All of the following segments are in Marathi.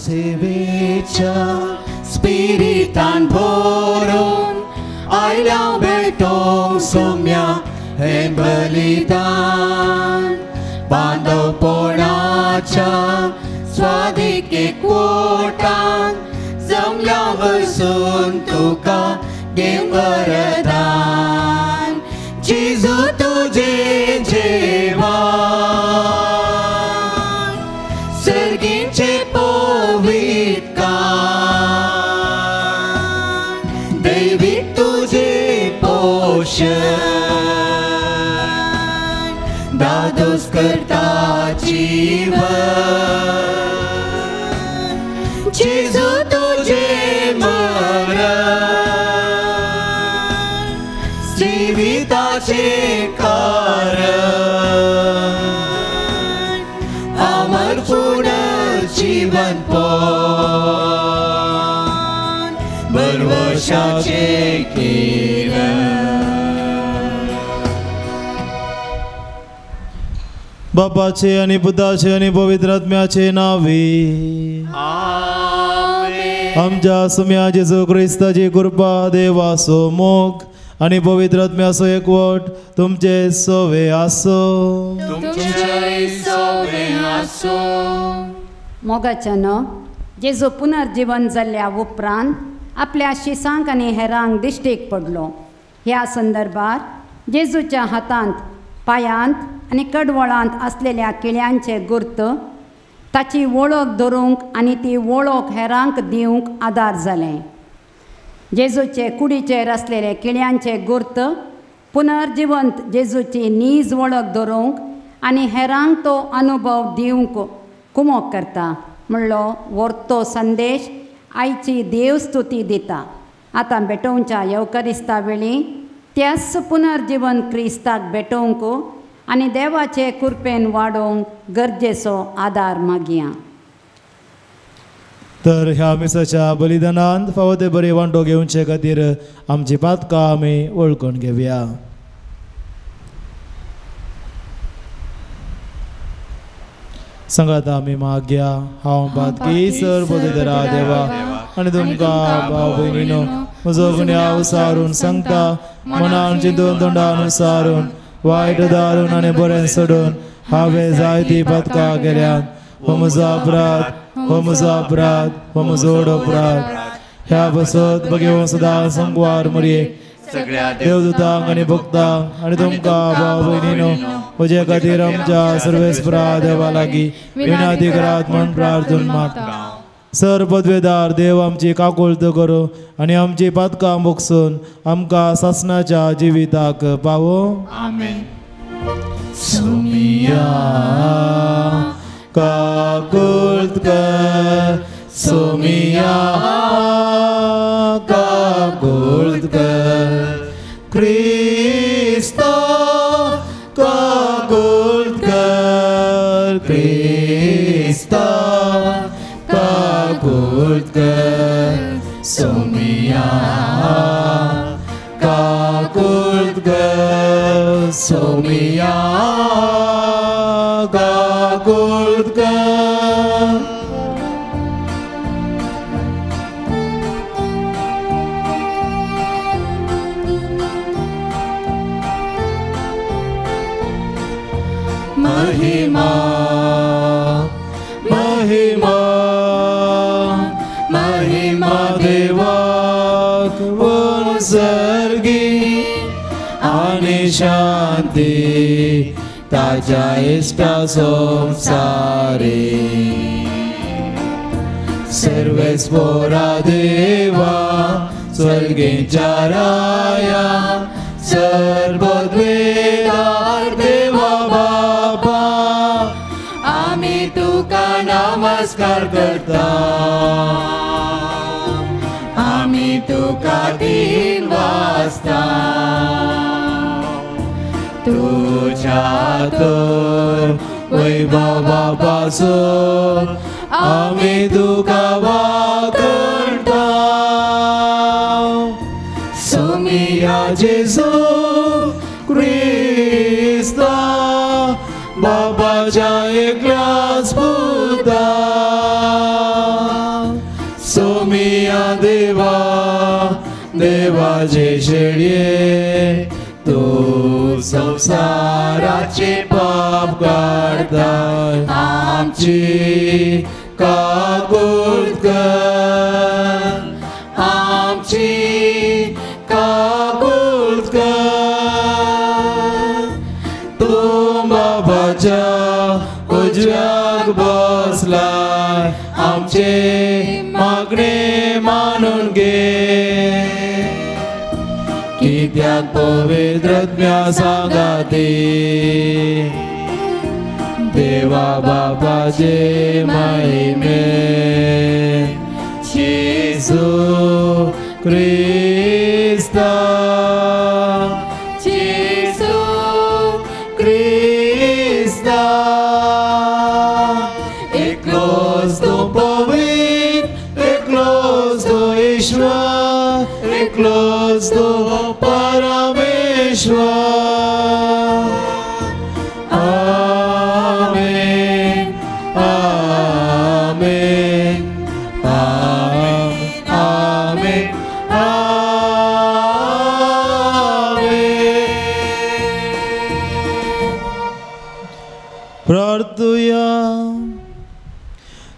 सेवेच्या स्पिरितान भरून आयल्या भेटोंक सोम्या हे बलिदान बांदवपणाच्या स्वादीक एकवटान जमल्या वचून तुका देव वरदान जेजू तुझे जेवण सर्गीचे पवित्रकान दैवीक तुझे पोषण दादोस करता जीवन जेजू तुझे मरण जीविताचे कारण अमर पुनर्जीवन पण बरवर्षाचे किरण बापाचे आणि पुताचे आणि पवित्र आत्म्याचे नावे आमेन। आमच्या सुम्या जेजू ख्रिस्ताची कृपा देवासो मोग आणि पवित्र आत्म्यासो एकवट तुमचे सोवे आसो मोगाच्यानो जेजू पुनर्जीवन जाल्ल्या उपरांत आपल्या शिसांक आनी हेरांक दिश्टीक पडलो। ह्या संदर्भात जेजूच्या हातांत पायांत आनी कडवळांत आसलेल्या किळ्यांचे गुर्त ताची वळख धरूंक आनी ती वळख हेरांक दिवंक आदार जालें। जेजूचे कुडीचेर आसलेले किळ्यांचे गुर्त पुनर्जिवंत जेजूची नीज वळख धरूंक आनी हेरांक तो अनुभव दिवंक कुमोक करता म्हणलो वर्तो संदेश आयची देवस्तुती दिता। आतां भेटोवच्या येवकारिस्ता वेळी त्याच पुनर्जीवन क्रिस्ताक भेटोवंक आनी देवाचे कृपेन वाडोवंक गरजेचो आदार मागया। तर ह्या मिसाच्या बलिदानांत फावो ते बरे वांटो घेवचे खातीर आमची पातकां आमी वळखून घेवया। सांगात आमी मागया हांव पातकी सर पवित्रा देवा आनी तुमकां भाव भयणीनो म्हजो गुन्यांव सारून सांगता मनान चिंतून तोंडान सारून वायट दारून आनी बरें सोडून हांवें जायती पातकां केल्यात। हो म्हजो अपराध हो म्हजो अपराध हो म्हजो व्हड अपराध। ह्या बसत बघेव सदां संकवार मरये सगळ्या देवदूतांक आनी भक्तांक आनी तुमकां भाव भयणीनो म्हजे खातीर आमच्या सर्वेस्परा देवा लागीं विनंती करात म्हूण प्रार्थना मागता। सर पदवेदार देव आमची काकुळत करो आनी आमची पातकां मोगसून आमकां सासणाच्या जिविताक पावो आमेन। सोमिया काकुळत कर सोमिया काकुळत कर क्रिस्ता काकुळत कर क्रिस्ता काकुळत कर सोमिया काकुळत कर सोमिया काकुळत कर। महिमा महिमा महिमा देवाक वंसर्गी आनी शांती ताच्या इष्टा संसारी सर्वेस्परा देवा स्वर्गीच्या राया सर्वद्वेदार देवा बाबा आमी तुका नमस्कार करता आमी तुका दिन वाजता तुझ्या तर वैभवापासून आमी तुका वाकणता सोमिया जेजू क्रिस्ता बाबाच्या एकल्याच पुता सोमिया देवा देवाचे शेळये तू संसाराचे पाप काढताय आमची काकूत कर आमची काकूत कर तू बाबाच्या उजव्याक बसलाय आमचे मागणे मानून घे कित्याक पवित्रत्म्या सांगाते देवा बापाचे महिमे येशू ख्रिस्ता येशू ख्रिस्ता एकलोच तो पवित्र एकलोच तो ईश्वर एकलोच तो परमेश्वर आमेन आमेन आमेन आमेन प्रार्थूया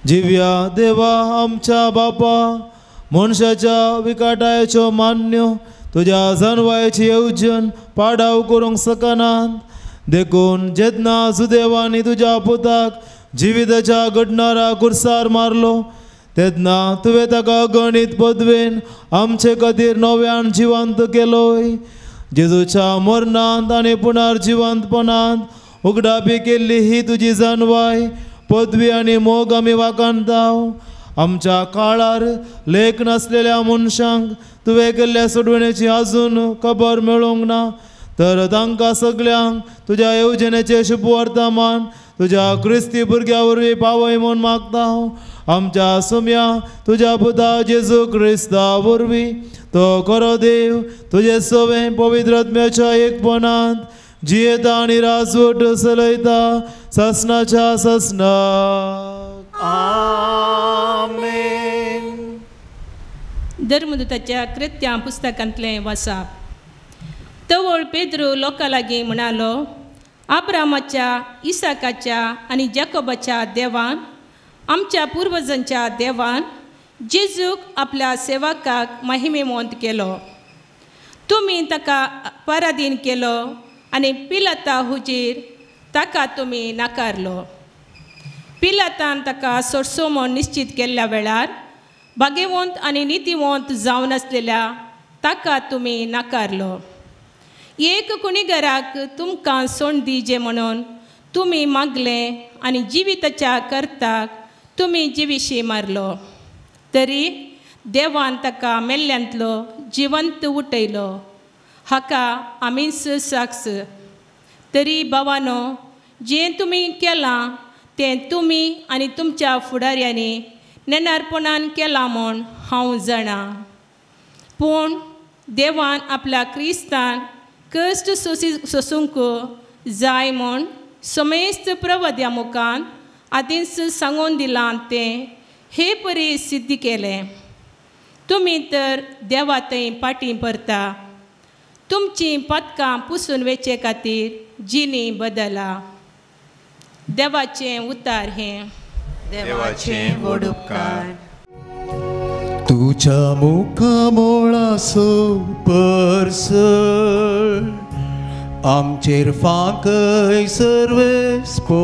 जिव्या देवा आमच्या बापा मनशाच्या विकाटायच्यो मान्य तुझ्या जनवायची येवजण पाडाव करूंक सकनात देखून जेन्ना सुदैवानी तुझ्या पुताक जिविताच्या घडणारा कुर्सार मारलो तेन्ना तुवें ताका गणित पदवेन आमचे खातीर नव्यान जिवंत केलोय जेजूच्या मरणांत आनी पुनर्जिवंतपणांत उगडापी केल्ली ही तुजी जानवाय पदवी आनी मोग आमी वाकाणताव आमच्या काळार लेख नासलेल्या मनशांक तुवें केल्ल्या सोडवणेची अजून खबर मेळोंक ना तर तांकां सगळ्यांक तुज्या येवजणेचे शुभ वर्तमान तुज्या क्रिस्ती भुरग्या वरवीं पावय म्हूण मागता आमच्या सुम्या तुज्या पुता जेजू क्रिस्ता वरवीं तो खरो देव तुजे सवें पवित्रत्म्याच्या एकपणांत जियेता आनी राजवट चलयता ससनाच्या ससनाक आमेन. धर्मदूताच्या कृत्यां पुस्तकांतलें वाचप. तवळ पेद्रू लोकां लागीं म्हणालो अब्रामाच्या इसाकाच्या आनी जाकोबाच्या देवान आमच्या पुर्वजांच्या देवान जेजूक आपल्या सेवकाक महिमेवंत केलो. तुमी ताका पराधीन केलो आनी पिलाता हुजीर ताका तुमी नाकारलो. पिलातान ताका सोडसो म्हूण निश्चित केल्ल्या वेळार भाग्यवंत आनी नितीवंत जावन आसलेल्या ताका तुमी नाकारलो. एक कुणीगराक तुमकां सोड दिजे म्हणून तुमी मागलें आनी जिविताच्या करताक तुमी जिविशी मारलो. तरी देवान ताका मेल्ल्यांतलो जिवंत उठयलो. हाका आमीच साक्ष. तरी भावानो जें तुमी केलां तें तुमी आनी तुमच्या फुडाऱ्यांनी नेनारपणान केलां म्हूण हांव जाणां. पूण देवान आपल्या क्रिस्तान कश्ट सोसूंक जाय म्हूण समेस्त प्रवाद्या मुखान आदींच सांगून दिलां तें हे परी सिद्ध केलें. तुमी तर देवा थंय फाटीं परता. तुमचीं पदकां पुसून वेचे खातीर जिणी बदला. देवाचें उतार हें. देवाचें व्हड उपकार. तुझ्या मुखामोळाचो परसळ आमचेर फांकय सर्वेस्पोरा.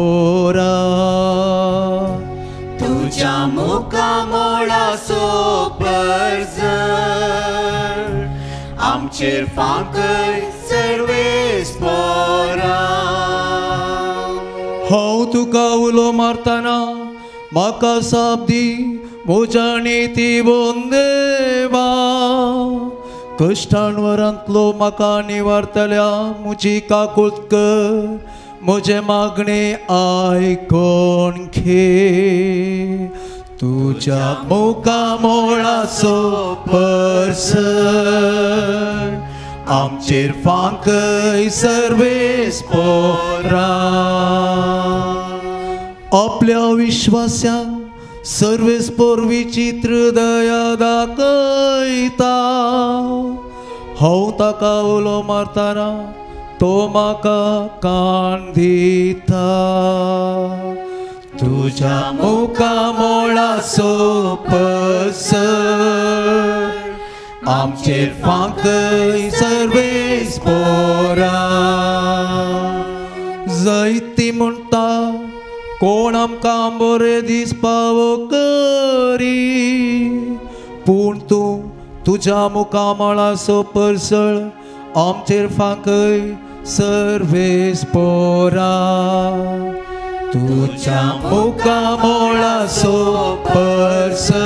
तुझ्या मुखामोळाचो परसळ आमचेर फांकय सर्वेस्पोरा. हांव तुका उलो मारतना म्हाका साप दी म्हज्या नीती देवा. कश्टांवरांतलो म्हाका निवारतल्या म्हजी काकूत कर. म्हजे मागणे आयकोन घे. तुझ्या मुखामोळाचो परसळ आमचेर फांकय सर्वेस्पोरा. आपल्या विश्वासांक सर्वेस्पोर विचित्र दया दाखयता हांव ताका उलो मारतना तो म्हाका कान दिता तुझ्या मुखा मोळाचो पसर आमचेर फांकय सर्वेस्पोरा जायती म्हणटा कोण आमकां बरे दीस पावो करी पूण तूं तुझ्या मुखा मोळाचो परसळ आमचेर फांकय सर्वेस्पोरा तुझ्या मुखा मोळाचो परसळ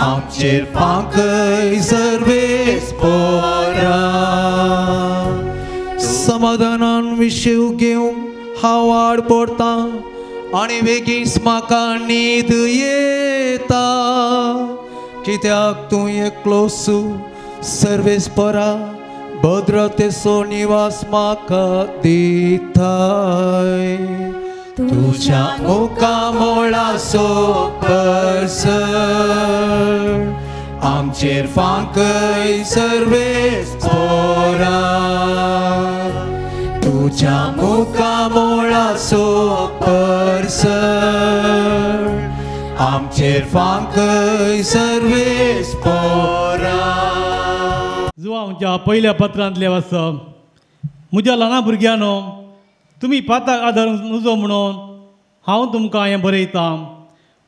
आमचेर फांकय सर्वेस्पोरा समाधानान विशेव घेवंक हांव वाड पडटा आनी बेगीच म्हाका न्हीद येता कित्याक तूं एकलोसू सर्वेस्परा भद्रतेचो निवास म्हाका दिताय तुझ्या मुखा मोळाचो परसळ आमचेर फांकय सर्वेस्पोरा तुझ्या मुखा मोळाचो परसळ आमचेर फांकय सर्वेस्पोरा जुवांच्या पयल्या पत्रांतले वाचप म्हज्या ल्हान भुरग्यांनो तुमी पाताक आदारून नजो म्हणून हांव तुमकां हें बरयतां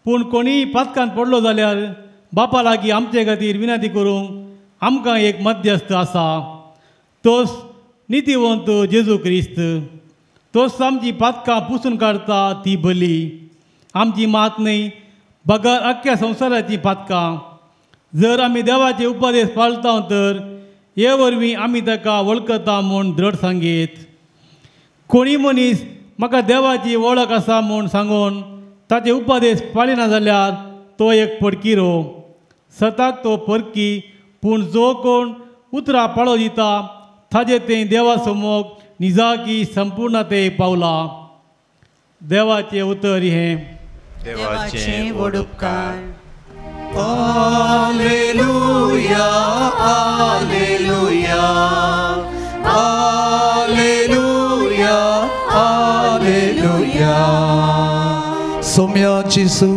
पूण कोणीय पातकांत पडलो जाल्यार बापा लागीं आमचे खातीर विनंती करूंक आमकां एक मध्यस्थ आसा तोच नितीवंत जेजू क्रिस्त तोच आमची पातकां पुसून काडटा ती बली आमची मात न्हय बगर आख्ख्या संवसाराची पातकां जर आमी देवाचे उपदेश पाळटा तर हे वरवीं आमी ताका वळखता म्हूण दृढ सांगीत कोणी मनीस म्हाका देवाची वळख आसा म्हूण सांगून ताचे उपदेश पाळिना जाल्यार तो एक पडकिरो सताक तो परकी पूण जो कोण उतरां पाळो दिता ताजे तें देवा समोर निजाकी संपूर्णते पावला देवाचें उतर हें देवाचे वडुपकार Alleluia, Alleluia, Alleluia, Alleluia. सोम्याची सू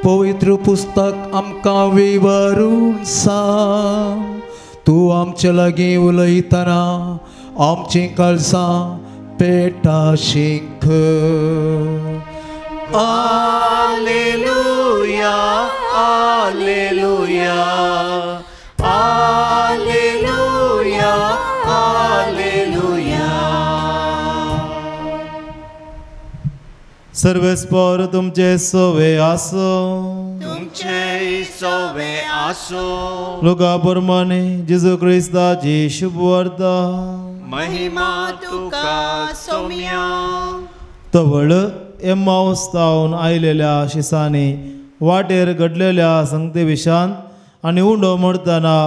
पवित्र पुस्तक आमकां विवरून सांग तूं आमचे लागीं उलयतना आमची काळजां पेटा शिंक Alleluia, Alleluia, Alleluia, Alleluia. सर्वेस्पर तुमचे सोवे आसो तुमचे सोवे आसो लोका प्रमाणे जेजू क्रिस्ताची शुभ वार्ता महिमा तुका सौम्या तवळ एम्माउस्तावन आयलेल्या शिसांनी वाटेर घडलेल्या संगते विशांत आनी उंडो मरतना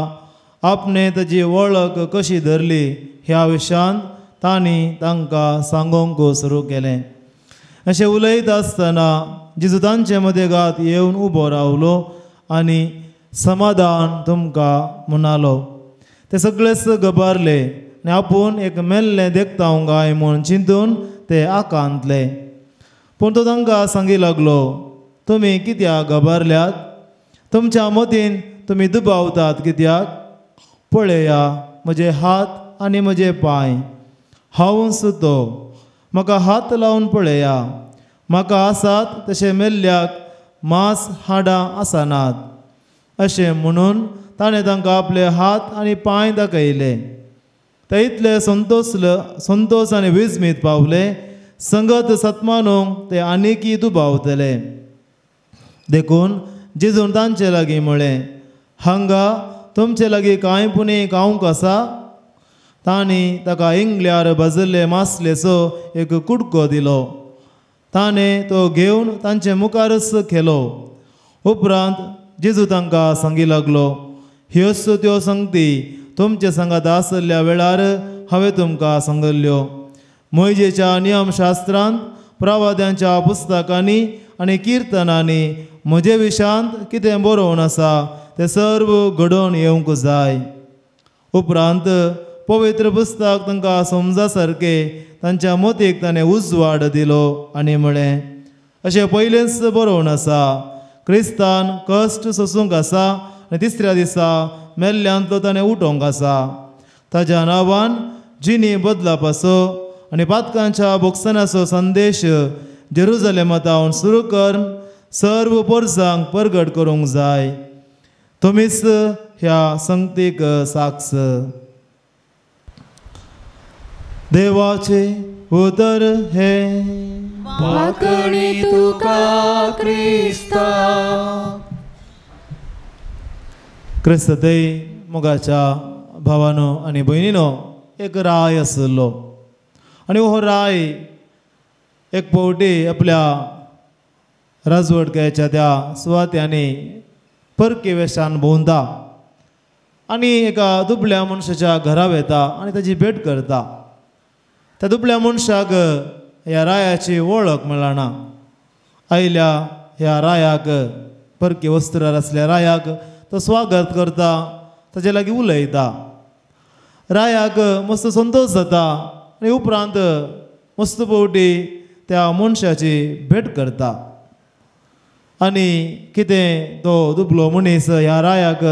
आपणे ताची वळख कशी धरली ह्या विशांत तांणी तांकां सांगोंक सुरू केलें अशें उलयत आसतना जेजू तांचे मदेगांत येवन उबो रावलो आनी समाधान तुमकां म्हणालो ते सगळेच गबारले आनी आपूण एक मेल्लें देखतांव गाय म्हूण चिंतून ते आकांतले पूण तो तांकां सांगी लागलो तुमी कित्याक गबारल्यात तुमच्या मतीन तुमी दुबावतात कित्याक पळया म्हजे हात आनी म्हजे पांय हांव सुतो म्हाका हात लावन पळया म्हाका आसात तशे मेल्ल्याक मांस हाडां आसनात अशें म्हणून ताणें तांकां आपले हात आनी पांय दाखयले ते इतले संतोश आनी विस्मीत पावले संगत सत्मानूंक ते आनीकी दुबावतले देखून जेजून तांचे लागीं म्हळें हांगा तुमचे लागीं कांय पुणी खावंक आसा तांणी ताका इंगल्यार भाजल्ले मासलेचो एक कुडको दिलो ताणें तो घेवन तांचे मुखारच केलो उपरांत जेजू तांकां सांगी लागलो ह्योच त्यो संगती तुमचे सांगात आसल्या वेळार हांवें तुमकां सांगल्ल्यो मोइजेच्या नियमशास्त्रांत प्रवाद्यांच्या पुस्तकांनी आनी किर्तनांनी म्हजे विशांत कितें बरोवन आसा तें सर्व घडोवन येवंक जाय. उपरांत पवित्र पुस्तक तांकां समजा सारकें तांच्या मतीक ताणें उजवाड दिलो आनी म्हळें, अशें पयलेंच बरोवन आसा, क्रिस्तान कश्ट सोसूंक आसा आनी तिसऱ्या दिसा मेल्ल्यांतलो ताणें उठोवंक आसा. ताज्या नांवान जिणी बदलाप आसो आनी पातकांच्या बोगसनाचो संदेश जेरुजलेमांतावन सुरू करून सर्व पोरसांक परगट करूंक जाय. तुमीच ह्या संगतीक साक्ष. देवाचे उतर हे वाकणी तुका क्रिस्ता. क्रिस्तते मोगाच्या भावानो आनी भयणीनो, एक राय आसलो आनी हो राय एक फावटी आपल्या राजवटक्याच्या त्या सुवात्यांनी परके वेशान भोंवता आनी एका दुबळ्या मनशाच्या घरा वेता आनी ताची भेट करता. त्या दुबळ्या मनशाक ह्या रायाची वळख मेळना. आयल्या ह्या रायाक, परके वस्त्रार आसल्या रायाक तो स्वागत करता, ताचे लागीं उलयता. रायाक मस्त संतोश जाता आनी उपरांत मस्त फावटी त्या मनशाची भेट करता. आनी कितें तो दुबलो मनीस ह्या रायाक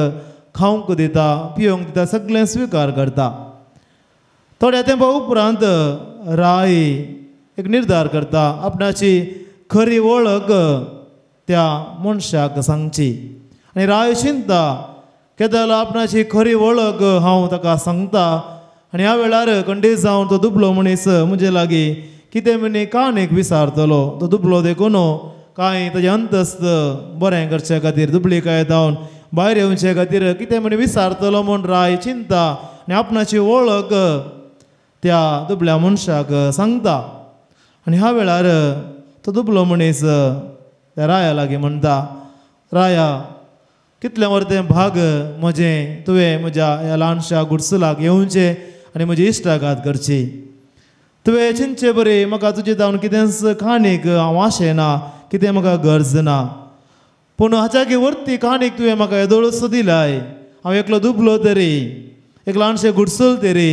खावंक दिता, पिवंक दिता, सगळें स्विकार करता. थोड्या तेंपा उपरांत राय एक निर्धार करता आपणाची खरी वळख त्या मनशाक सांगची. आनी राय चिंतता, केदार आपणाची खरी वळख हांव ताका सांगता आनी ह्या वेळार खंडीत जावन तो दुबलो मनीस म्हजे लागीं कितें म्हणी काणीक विचारतलो. तो दुबलो देखून कांय ताजें अंतस्त बरें करचे खातीर, दुबळीकाय जावन भायर येवचे खातीर कितें म्हणी विचारतलो म्हूण राय चिंतता आनी आपणाची वळख त्या दुबळ्या मनशाक सांगता. आनी ह्या वेळार तो दुबलो मनीस त्या राया लागीं म्हणटा, राया, कितलें वर्तें भाग म्हजें तुवें म्हज्या ह्या ल्हानशा गुडसुलाक येवचें आनी म्हजी इश्टाघात करची. तुवें चिंतचे बरी, म्हाका तुजे जावन कितेंच काणीक हांव आशेना, कितें म्हाका गरज ना. पूण हाच्या वर्ती काणीक तुवें म्हाका येदोळसो दिलाय. हांव एकलो दुबलो तरी, एक ल्हानशें गुडसूल तरी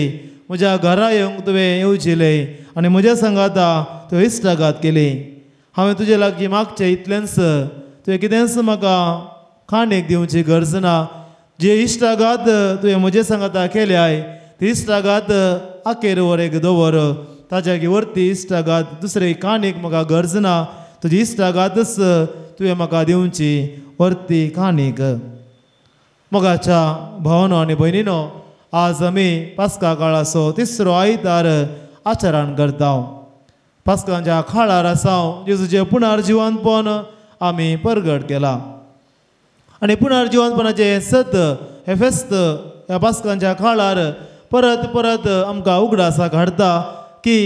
म्हज्या घरा येवंक तुवें येवचिलें आनी म्हज्या सांगाता तुवें इश्टाघात केली. हांवें तुजे लागीं मागचें इतलेंच, तुवें कितेंच म्हाका काणीक दिवची गरज ना. जे इश्टाघात तुवें म्हजे सांगाता केल्याय ती इश्टाघात आखेर वरेक दवर. ताच्या वर्ती इश्टाघात दुसरे काणीक म्हाका गरज ना. तुजी इश्टाघातच तुवें म्हाका दिवची, वर्ती काणीक. मोगाच्या भावानो आनी भयणीनो, आज आमी पास्का काळाचो तिसरो आयतार आचरण करता. पास्कांच्या काळार आसाव जेजूचें पुनर्जिवंतपण आमी परगट केलां. आनी पुनर्जिवंतपणाचें सत हे फेस्त ह्या पास्कांच्या काळार परत परत आमकां उगडासाक हाडटा की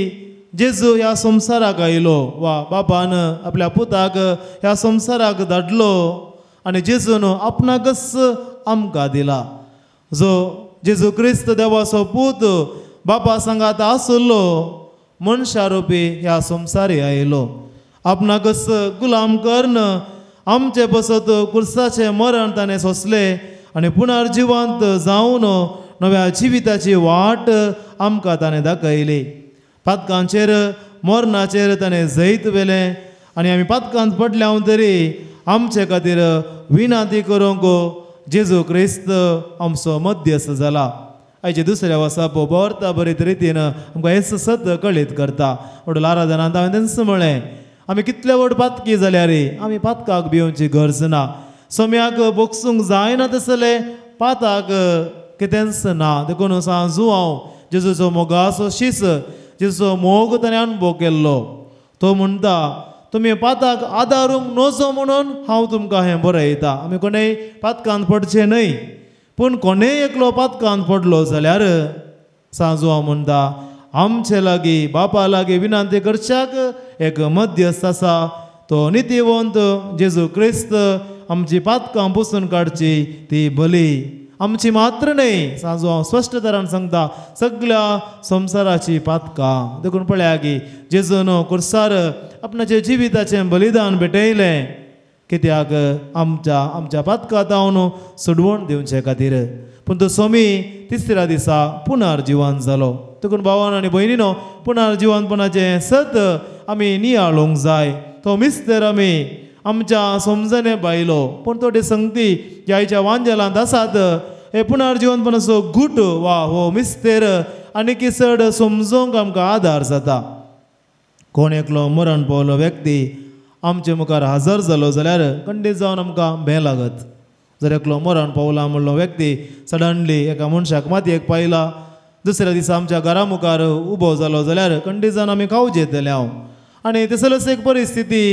जेजू ह्या संवसाराक आयलो, वा बापान आपल्या पुताक ह्या संवसाराक धाडलो आनी जेजून आपणाकच आमकां दिला. जो जेजू क्रिस्त देवाचो पूत बापा सांगात आसलो, मनशा रुपी ह्या संवसारी आयलो. आपणाकच गुलाम करून आमचे बसत कुर्साचें मरण ताणें सोंसलें आनी पुनर्जिवंत जावन नव्या जिविताची वाट आमकां ताणें दाखयली. पातकांचेर मरणाचेर ताणें जैत वेलें आनी आमी पातकांत पडल्या तरी आमचे खातीर विनाती करूंक जेजू क्रिस्त आमचो मध्यस्थ जाला. आयचे दुसऱ्या वर्सा पोरता बरे रितीन आमकां हेच सत कळीत करता. वडलो आराधनांत हांवें तांकां म्हळें, आमी कितले व्हड पातकी जाल्यार आमी पातकाक भिवची गरज ना. सोम्याक बोगसूंक जायना तसले पाताक कितेंच ना. देखून सांजू हांव जेजूचो मोगाचो शीस, जेजूचो मोग ताणें अनुभव केल्लो. तो म्हणटा, तुमी पाताक आदारूंक नजो म्हणून हांव तुमकां हें बरयता. आमी कोणेय पातकांत पडचें न्हय, पूण कोणेय एकलो पातकांत पडलो जाल्यार सांजू हांव म्हणटा, आमचे लागीं बापा लागीं विनंती करच्याक एक मध्यस्थ आसा, तो नितीवंत जेजू क्रिस्त आमची पातकां पुसून काडची ती बली. आमची मात्र न्हय सांजो हांव स्पश्ट तरान सांगता सगळ्या संवसाराची पातकां देखून पळया की जेजून कुर्सार आपणाचे जिविताचें बलिदान भेटयलें कित्याक आमच्या पातकां तावन सोडवण दिवचे खातीर पूण तो स्वामी तिसऱ्या दिसा पुनर्जीवन जालो देखून भावान आनी भयणीनो पुनर्जीवनपणाचें सत आमी नियाळोवंक जाय तो मिस्तर आमी आमच्या समजणे बायलो पूण थोडे संगती ह्याच्या वांजेलांत आसात हे पुनर्जीवनपणाचो गूट वा हो मिस्तेर आनी चड समजोवंक आमकां आदार जाता कोण एकलो मरण पावलो व्यक्ती आमचे मुखार हजर जालो जाल्यार खंडीत जावन आमकां भें लागत जर एकलो मरण पावला म्हणलो व्यक्ती सडनली एका मनशाक मातयेक पायला दुसऱ्या दिसा आमच्या घरा मुखार उबो जालो जाल्यार खंडीत जावन आमी खावचे येतले हांव आनी तसलोच एक परिस्थिती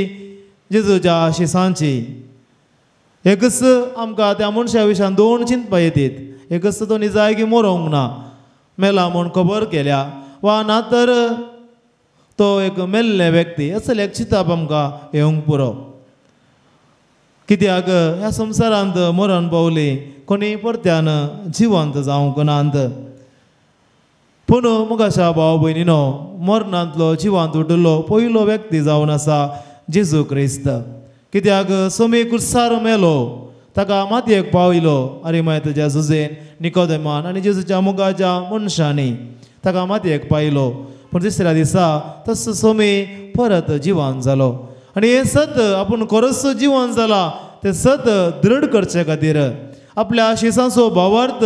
जेजूच्या शिसांची एकच आमकां त्या मनशा विशयान दोन चिंतपा येतात एकच तो निजायगी मरोंक ना मेला म्हूण खबर केल्या वा ना तर तो एक मेल्ले व्यक्ती असले एक चिंतप आमकां येवंक पुरो कित्याक ह्या संवसारांत मरण पावली कोणी परत्यान जिवंत जावंक नात पूण मुखाशा भाव भयणीनो मरणांतलो जिवंत उठिल्लो पयलो व्यक्ती जावन आसा जेजू क्रिस्त कित्याक सोमी कुर्सार मेलो ताका मातयेक पावयलो आरिमायेच्या झुजेन निकोदेमान आनी जेजूच्या मुखाच्या मनशांनी ताका मातयेक पायलो पूण तिसऱ्या दिसा तसो सोमी परत जिवंत जालो आनी हे सत आपूण खरोच जिवंत जाला ते सत दृढ करचे खातीर आपल्या शिसांचो भावार्थ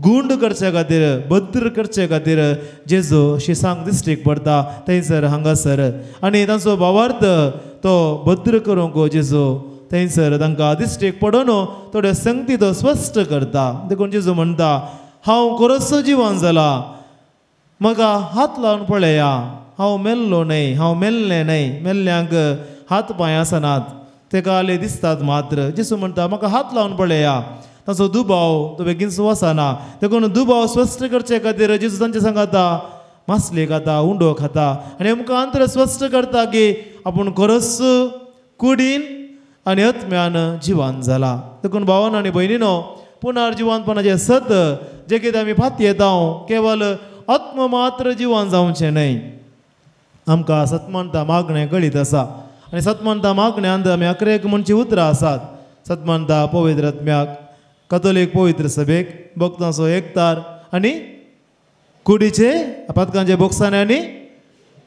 गुंड करचे खातीर भद्र करचे खातीर जेजू शिसांक दिश्टीक पडटा थंयसर हांगासर आनी तांचो भावार्थ तो भद्र करूंक जेजू थंयसर तांकां दिश्टीक पडोन थोड्या संगती तो स्पश्ट करता देखून जेजू म्हणटा हांव खरोच जिवंत जाला म्हाका हात लावन पळया हांव मेल्लो न्हय हांव मेल्लें न्हय मेल्ल्यांक हात पांय आसनात ते काले दिसतात मात्र जेजू म्हणटा म्हाका हात लावन पळया ताचो दुबाव तो बेगीन वचना देखून दुबाव स्पश्ट करचे खातीर जेजू तांचे सांगता मासले खाता उंडो खाता आनी आमकां अंतर स्पश्ट करता की आपूण खरोच कुडीन आनी आत्म्यान जिवंत जाला देखून भावान आनी भयणीनो पुनर्जीवनपणाचें सत जे कितें आमी फाती येता केवळ आत्म मात्र जिवंत जावचें न्हय आमकां सतमंता मागणें कळीत आसा आनी सतमंता मागण्यांत आमी 11 म्हणची उतरां आसात सतमंता पवित्र आत्म्याक कथोलीक पवित्र सभेक भक्तांचो एकतार आनी कुडीचे पदकांचे बोक्साने आनी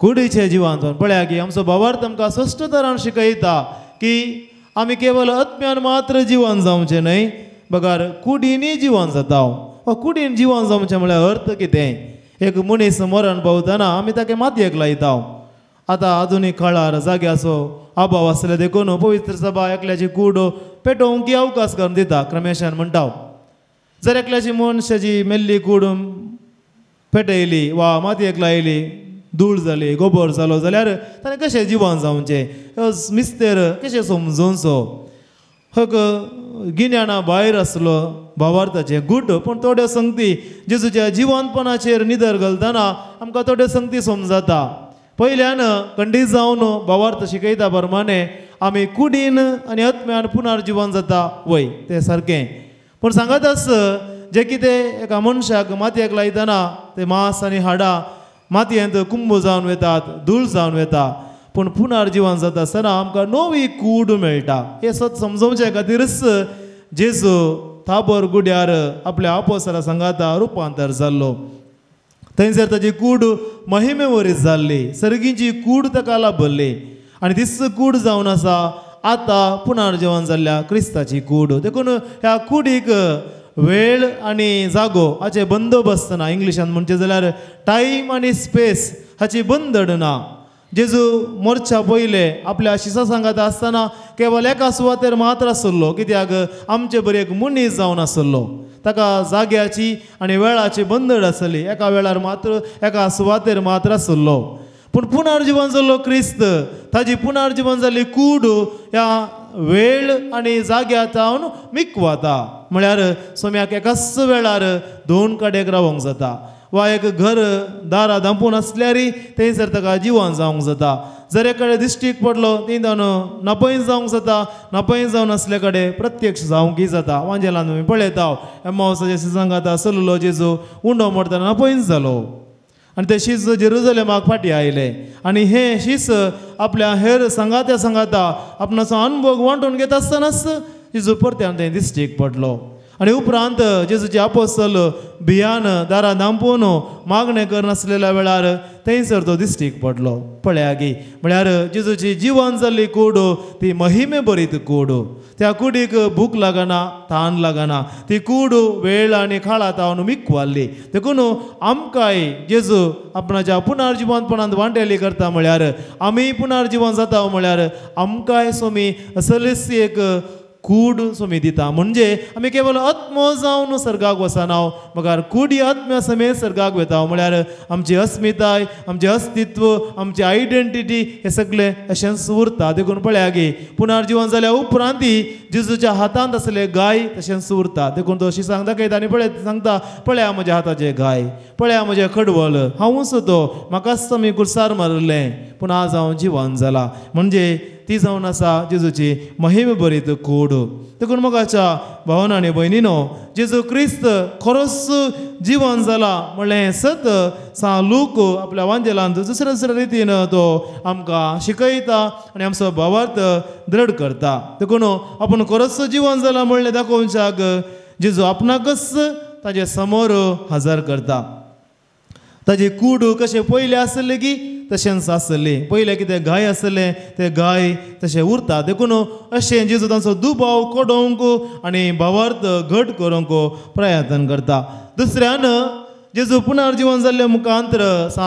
कुडीचे जिवंत पळया की आमचो भावार्थ आमकां स्पश्ट तरान शिकयता की आमी केवळ आत्म्यान मात्र जिवंत जावचें न्हय बगार कुडींनी जिवंत जाता कुडीन जिवंत जावचें म्हळ्यार अर्थ कितें एक मनीस मरण पावतना आमी ताका मातयेक लायता आतां आधुनीक काळार जाग्याचो अभाव आसले देखून पवित्र सभा एकल्याची कूड पेटोवंक अवकाश करून दिता क्रमेशान म्हणटा जर एकल्याची मनशाची मेल्ली कूड पेटयली वा मातयेक लायली धूळ जाली गोबर जालो जाल्यार ताणें कशें जिवंत जावचें मिस्तेर कशें समजोवचो हक गिन्याना भायर आसलो भावार्थाचे गूट पूण थोड्यो संगती जेजूच्या जिवंतपणाचेर निदर घालतना आमकां थोड्यो संगती समजता पयल्यान खंडीत जावन भावार्थ शिकयता प्रमाणे आमी कुडीन आनी आत्म्यान पुनर्जीवन जाता वय तें सारकें पूण सांगत आस जे कितें एका मनशाक मातयेक लायतना ते मांस आनी हाडां मातयेंत कुंभ जावन वतात धूळ जावन वता पूण पुनर्जीवन जाता आसतना आमकां नवी कूड मेळटा हे सत समजोवचे खातीरच जेजू थाबोर गुड्यार आपल्या आपोसला संगाता रुपांतर जाल्लो थंयसर ताची कूड महिमे वरीस जाल्ली सर्गीची कूड ताका लाभल्ली आनी तीच कूड जावन आसा आतां पुनर्जीवन जाल्ल्या क्रिस्ताची कूड देखून ह्या कुडीक वेळ आनी जागो हाचे बंदोबस्त ना इंग्लिशान म्हणचे जाल्यार टायम आनी स्पेस हाची बंदड ना जेजू मरच्या पयले आपल्या शिसा सांगाता आसतना केवळ एका सुवातेर मात्र आसलो कित्याक आमचे बरी एक मनीस जावन आसलो ताका जाग्याची आनी वेळाची बंदड आसली एका वेळार मात्र एका सुवातेर मात्र आसलो पूण पुनर्जीवन जाल्लो क्रिस्त ताजी पुनर्जीवन जाल्ली कूड ह्या वेळ आनी जाग्यात हांव मिकवाता म्हळ्यार सोम्याक एकाच वेळार दोन कडेक रावंक जाता वा एक घर दारा धांपून आसल्यारय थंयसर ताका जिवन जावंक जाता. जर एकडे दिश्टीक पडलो थंय ताणें नापयस जावंक जाता, नापयस जावन आसले कडेन प्रत्यक्ष जावंकय जाता. वांजेलान तुमी पळयता एम्मावसाच्या सिजांगाता चललो जेजू उंडो मोडटना नापयस जालो आनी ते शीस जेरुजलेमाक फाटीं आयले आनी हे शीस आपल्या हेर सांगाता आपणाचो अनुभव वांटून घेता आसतनाच जेजू परत्यान थंय दिश्टीक पडलो. आनी उपरांत जेजूचे आपोस्तल भियान दारां धांपून मागणें करनासलेल्या वेळार थंयसर तो दिश्टीक पडलो. पळया गी म्हळ्यार जेजूची जिवन जाल्ली कूड ती महिमे भरीत कूड. त्या कुडीक भूक लागना, तान लागना. ती कूड वेळ आनी काळात हांव मिकवाल्ली. देखून आमकांय जेजू आपणाच्या पुनर्जिवनपणांत वांटेली करता म्हळ्यार आमी पुनर्जिवन जाता म्हळ्यार आमकांय सोमी सलसी एक कूड सोमी दिता. म्हणजे आमी केवळ आत्मो जावन सर्गाक वचना मगर कुडी आत्म्या समेत सर्गाक वेता. म्हळ्यार आमची अस्मिताय, आमचें अस्तित्व, आमची आयडेंटिटी हे सगळे अशेंच उरता. देखून पळया गे पुनर्जीवन जाल्या उपरांत जेजूच्या हातांत आसले गाय तशेंच उरता. देखून तो शिसांक दाखयता आनी पळय सांगता पळया म्हज्या हाताचे गाय, पळया म्हजें खडवल, हांवूच तो, म्हाकाच तुमी कुर्सार मारलें पूण आज हांव जिवन जाला. म्हणजे ती जावन आसा जेजूची महिमे भरीत कूड. देखून मोगाच्या भावना आनी भयणीनो, जेजू क्रिस्त खरोच जिवन जाला म्हणलें सत लूक आपल्या वांजेलांत दुसऱ्या रितीन तो आमकां शिकयता आनी आमचो भावार्थ दृढ करता. देखून आपूण खरोच जिवन जाला म्हणलें दाखोवच्याक जेजू आपणाकच ताजे समोर हजर करता. ताजी कूड कशें पयलें आसलें की तशेंच आसलें. पयलें कितें गाय आसलें तें गाय तशें उरता. देखून अशें जेजू तांचो दुबाव कोडोवंक आनी भावार्थ घट करूंक प्रयत्न करता. दुसऱ्यान जेजू पुनर्जीवन जाल्ले मुखांतर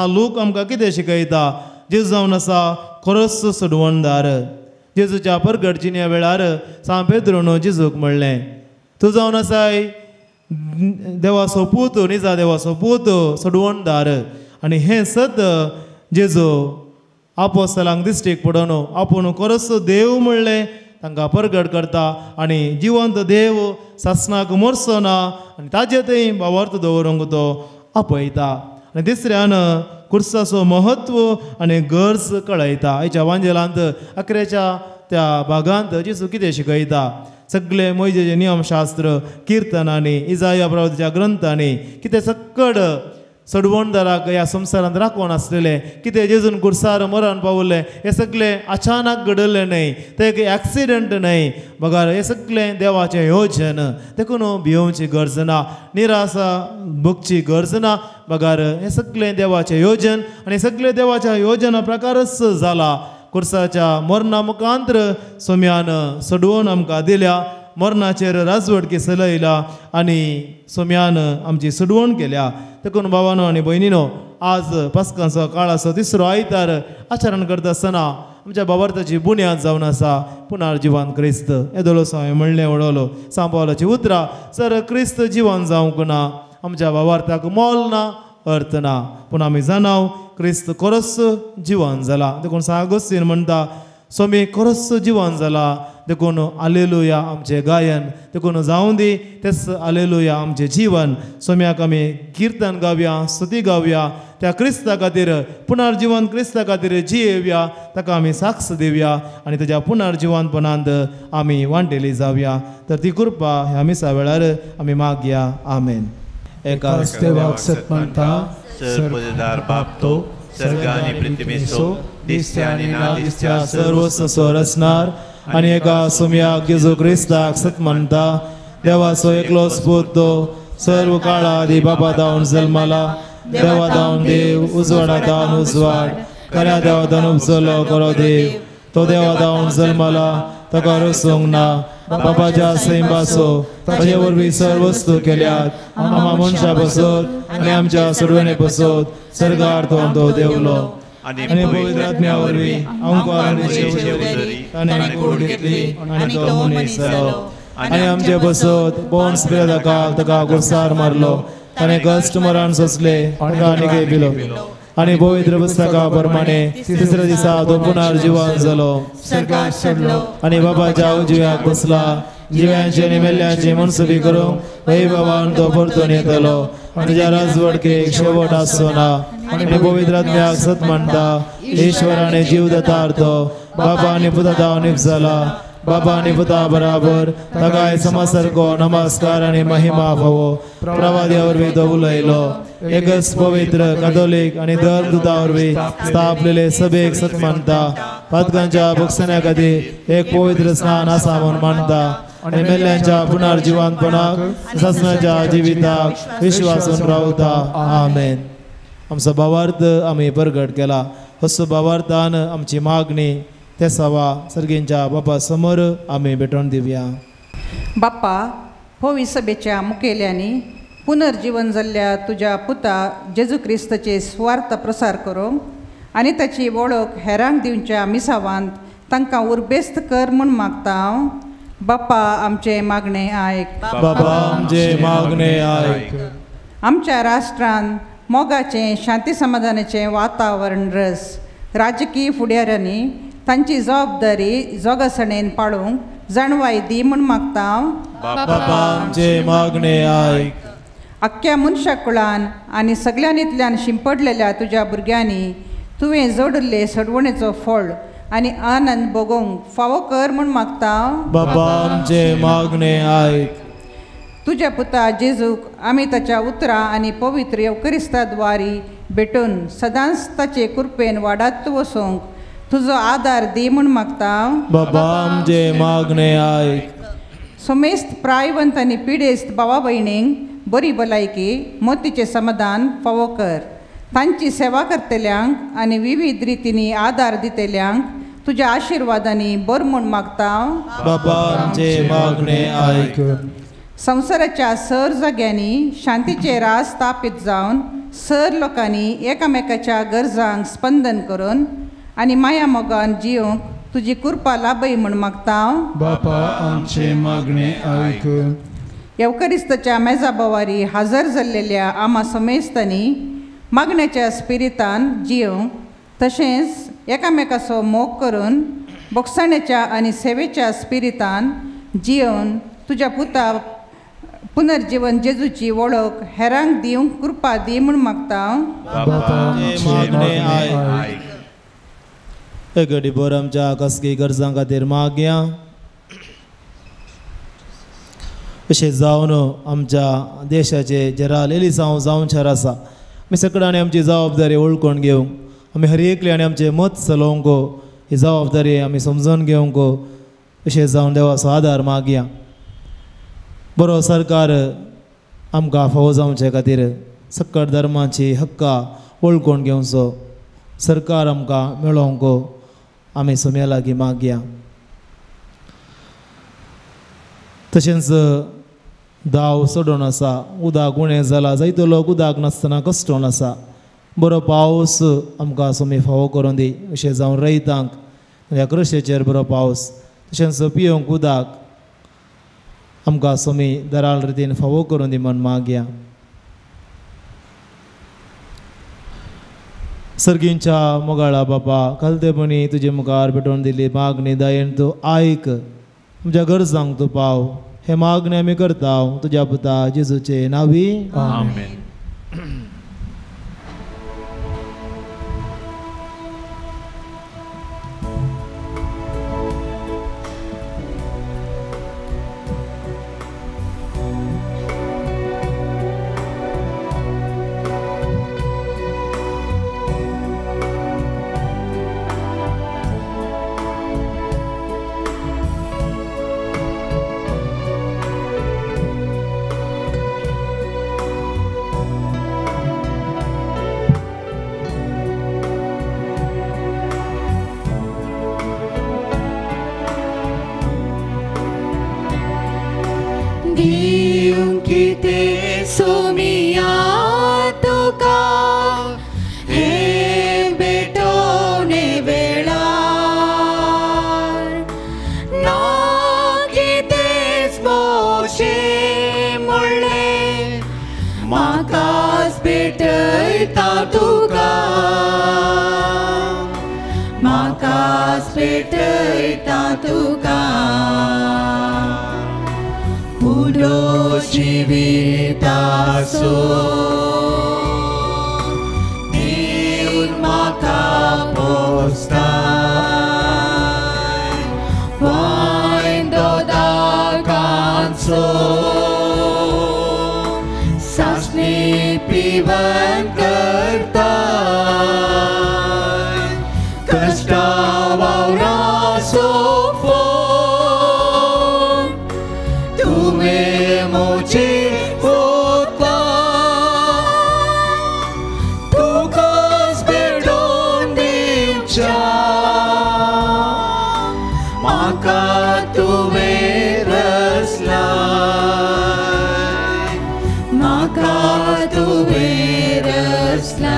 लूक आमकां कितें शिकयता. जेजू जावन आसा खरोच सोडवणदार. जेजूच्या परगटचिन्या वेळार पेद्रोन जेजूक म्हणलें तूं जावन आसाय देवाचो पूत, निजा देवाचो पूत, सोडवणदार. आनी हें सत जेजू आपोस्तलांक दिश्टीक पडोन आपूण खरोच देव म्हणलें तांकां परगट करता आनी जिवंत देव सासणाक मरचो ना आनी ताजे थंय भावार्थ दवरूंक तो आपयता. आनी तिसऱ्यान कुर्साचो महत्व आनी गरज कळयता. आयच्या वांजेलांत अकरेच्या त्या भागांत जेजू कितें शिकयता. सगळे मोइजेचे नियमशास्त्र, किर्तनांनी, इजाया प्रवक्त्याच्या ग्रंथांनी कितें सक्कड सडवणदाराक ह्या संवसारांत राखोवन आसलेले, कितें जेजून कुर्सार मरण पावले, हे सगळें अचानक घडलें न्हय, ते एक एक्सिडंट न्हय, बगार हे सगळें देवाचें योजन. देखून भियोवची गरज ना, निराशा भोगची गरज ना, बगार हे सगळें देवाचें योजन आनी सगळें देवाच्या योजना प्रकारच जाला. कुर्साच्या मरणा मुखांतर सोम्यान सोडवून आमकां दिल्या, मरणाचेर राजवटकी चलयला आनी सोम्यान आमची सोडवण केल्या. देखून भावानो आनी भयणीनो, आज पास्कांचो काळाचो तिसरो आयतार आचरण करता आसतना आमच्या भावार्थाची बुन्याद जावन आसा पुनर्जीवन क्रिस्त. येदोलोसो हांवें म्हणलें वडोलो सांपावलाची उतरां. सर क्रिस्त जिवन जावंक ना, आमच्या भावार्थाक मोल ना, अर्थ ना, पूण आमी जाणाव क्रिस्त खरोच जिवन जाला. देखून सागोस्तीन म्हणटा सोमी खरोच जिवन जाला. देखून आलेलुया आमचें गायन, देखून जावं दी तेच आलेलुया आमचें जिवन. सोम्याक आमी किर्तन गावया, स्तुती गावया, त्या क्रिस्ता खातीर, पुनर्जीवन क्रिस्ता खातीर जियेवया, ताका आमी साक्ष दिवया आनी ताच्या पुनर्जीवनपणांत आमी वांटेली जावया. तर ती कृपा ह्या मिसा वेळार आमी मागया. आमेन. एकाच देवाक सत म्हणटा, सर्वदार बाप तो, सर्ग आनी पृथ्वीचो, दिसत्या आनी ना दिसत्या सर्व ससोर असणार आनी एका सोम्याक जेजू क्रिस्ताक सत म्हणटा. देवाचो एकलोच पूत तो, सर्व काळा आदी बाबा जावन जल्माला, देवा जावन देव, उजवाडा जावन उजवाड, खऱ्या देवा जावन उपजलो खरो देव. तो देवा जावन जल्माला, ताका रसूंक ना, बापाच्या सैंबासो ताचे वरवीं सर्व वस्तू केल्यात. आमा मनशा बसत आनी आमच्या सर्वने बसत सर्गार तो देवलो आनी पवित्र आत्म्या वरवीं ताणें कूड घेतली आनी तो मनीस जालो. आनी आमचे बसत पोन्स पिलाताक ताका कुर्सार मारलो, ताणें कश्ट मरण सोंसले, ताका निगे पिलो आनी पवित्र पुस्तका प्रमाणे तिसऱ्या दिसा तो पुनर्जीवन जालो, सर्गाक चडलो आनी बाबाच्या उजव्याक बसला. जिव्यांचे आनी मेल्ल्यांची मनसुबी करूंक वैभवान तो परतून येतलो आनी तुज्या राजवडकेक शेवट आसचो ना आनी पवित्र आत्म्याक सत म्हणटा ईश्वराने जीव दता अर्थ बाबा आनी पुता दावनीप जाला बाबा आनी पुता बराबर ताकाय समासारको नमस्कार आनी महिमा फावो प्रवाद्या वरवीं तो उलयलो एकच पवित्र कॅथोलीक आनी धर्मदुता वरवीं स्थापलेले सभेक सत म्हणटा पातकांच्या भुगसण्या खातीर एक पवित्र स्नान आसा म्हूण मानता आनी मेल्ल्यांच्या पुनर्जिवंतपणाक ससनाच्या जिविताक विश्वासून रावता आमेन. आमचो भावार्थ आमी प्रगट केला. असो भावार्थान आमची मागणी ते सवा सर्गींच्या बापा समोर आमी भेटोवन दिवया. बाप्पा होवी सभेच्या मुखेल्यांनी पुनर्जीवन जाल्ल्या तुज्या पुता जेजू क्रिस्ताचे स्वार्थ प्रसार करूंक आनी ताची वळख हेरांक दिवच्या मिसावांत तांकां उर्बेस्त कर म्हूण मागता हांव. बाप्पा आमचे मागणे आयक. बाबा आमचे मागणे आयक. आमच्या राष्ट्रांत मोगाचें शांती समाधानाचें वातावरण रस राजकीय फुडाऱ्यांनी तांची जबाबदारी जोगासणेन पाळूंक जाणवाय दी म्हूण मागता हांव. बाबा आमचे मागणे आयक. आख्ख्या मनशा कुळान आनी सगळ्यांनींतल्यान शिंपडलेल्या तुज्या भुरग्यांनी तुवें जोडिल्ले सडवणेचो फळ आनी आनंद भोगोवंक फावो कर म्हूण मागता हांव. बाबा आमचे मागणे आयक. तुज्या पुता जेजूक आमी ताच्या उतरां आनी पवित्र येवकरिस्ताद्वारी भेटून सदांच ताचे कृपेन वाडत वचोंक तुजो आदार दी म्हूण मागता हांव. बाबा आमचे मागणे आयक. सोमेस्त प्रायवंत आनी पिडेस्त भावा भयणींक बरी भलायकी मोतीचें समाधान फावो कर. तांची सेवा करतल्यांक आनी विविध रितींनी आदार दितल्यांक तुज्या आशिर्वादांनी बर म्हूण मागता हांव. बाबा आमचे मागणे आयक. संवसाराच्या सर जाग्यांनी शांतीचे रास स्थापीत जावन सर लोकांनी एकामेकाच्या गरजांक स्पंदन करून आनी माया मोगान जियोंक तुजी कृपा लाभय म्हूण मागता हांव. बापा आमचे मागणे आयक. येवकरिस्ताच्या मेजा बोवारी हजर जाल्लेल्या आमा समेस्तांनी मागण्याच्या स्पिरितान जियोंक तशेंच एकामेकाचो मोग करून बोगसण्याच्या आनी सेवेच्या स्पिरितान जियोन तुज्या पुता पुनर्जीवन जेजूची वळख हेरांक दिवंक कृपा दी म्हूण मागता हांव. बापा आमचे मागणे आयक. एक घडीभर आमच्या खासगी गरजां खातीर मागया. अशें जावन आमच्या देशाचे जे रावलेली जावं शार आसा आमी सगळ्यांनी आमची जबाबदारी वळखून घेवंक आमी हर एकल्यानी आमचें मत चलोवंक ही जबाबदारी आमी समजून घेवंक अशें जावन देवाचो आदार मागया. बरो सरकार आमकां फावो जावचे खातीर सकट धर्माची हक्कां वळखून घेवचो सरकार आमकां मेळोवंक आमी सोम्या लागीं मागया. तशेंच दाव सोडून आसा उदक उणें जाला जायतो लोक उदक नासतना कश्टून आसा. बरो पावस आमकां सोमी फावो करून दी अशें जावन रयतांक ह्या कृषेचेर बरो पावस तशेंच पियोंक उदक आमकां सोमी दराळ रितीन फावो करून दी म्हण मागया. सर्गींच्या मोगाळा बापा कालतेपणी तुजे मुखार भेटोवन दिली मागणी दयेन तूं आयक. तुज्या गरजांक तूं पाव हे मागणी आमी करता तुज्या पुता जेजूचे नांवी आमेन. पुनर्जीवन वाडो जिविताचो दिवन म्हाका पोसताय वायन दोदाकांचो सासणी पिवन करताय कष्टा वावराचो फोन तुवें मोची पोता तुकाच बेडोन दिवच्या म्हाका तुवें रचलाय म्हाका तुवें रचलाय.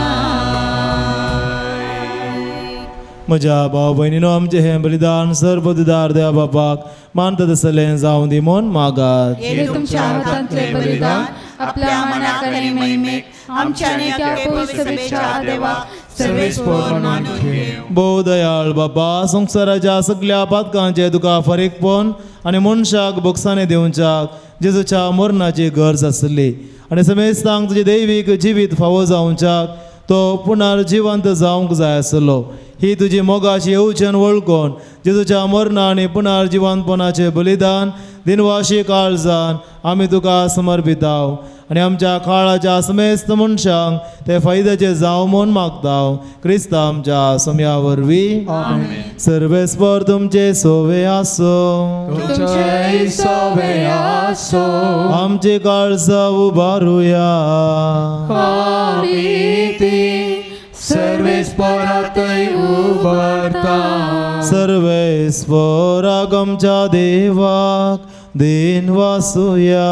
म्हज्या भाव भयणीनो आमचें हें बलिदान सर्वोद्धार देवा बापाक मानता तसलें जावं दी म्हूण मागात. हे तुमच्या हातांतलें बलिदान आपल्या मनाक आनी महिमेक आमच्या आनी त्या पवित्र सभेच्या देवा सर्वेस्पर मानून घेव. भोव दयाळ बाबा संवसाराच्या सगळ्या पातकांचे तुका फरीकपण आनी मनशाक बोगसाणे दिवच्याक जेजूच्या मरणाची गरज आसली आनी समेस्तांक तुजें दैवीक जिवीत फावो जावच्याक तो पुनर्जिवंत जावंक जाय आसलो. ही तुजी मोगाची येवचन वळखून जेजूच्या मरणा आनी पुनर्जिवंतपणाचें बलिदान दिनवाशी काळजान आमी तुका समर्पिताव आनी आमच्या काळाच्या समेस्त मनशांक ते फायद्याचे जावं म्हूण मागताव. क्रिस्ता आमच्या सम्या वरवीं सर्वेस्पर तुमचे सोवे आसो. तुमचे सोवे आसो. आमची काळजा उबारुया. सर्वेस्परातय उबारता. सर्वेस्पराक आमच्या देवाक दिन वासुया.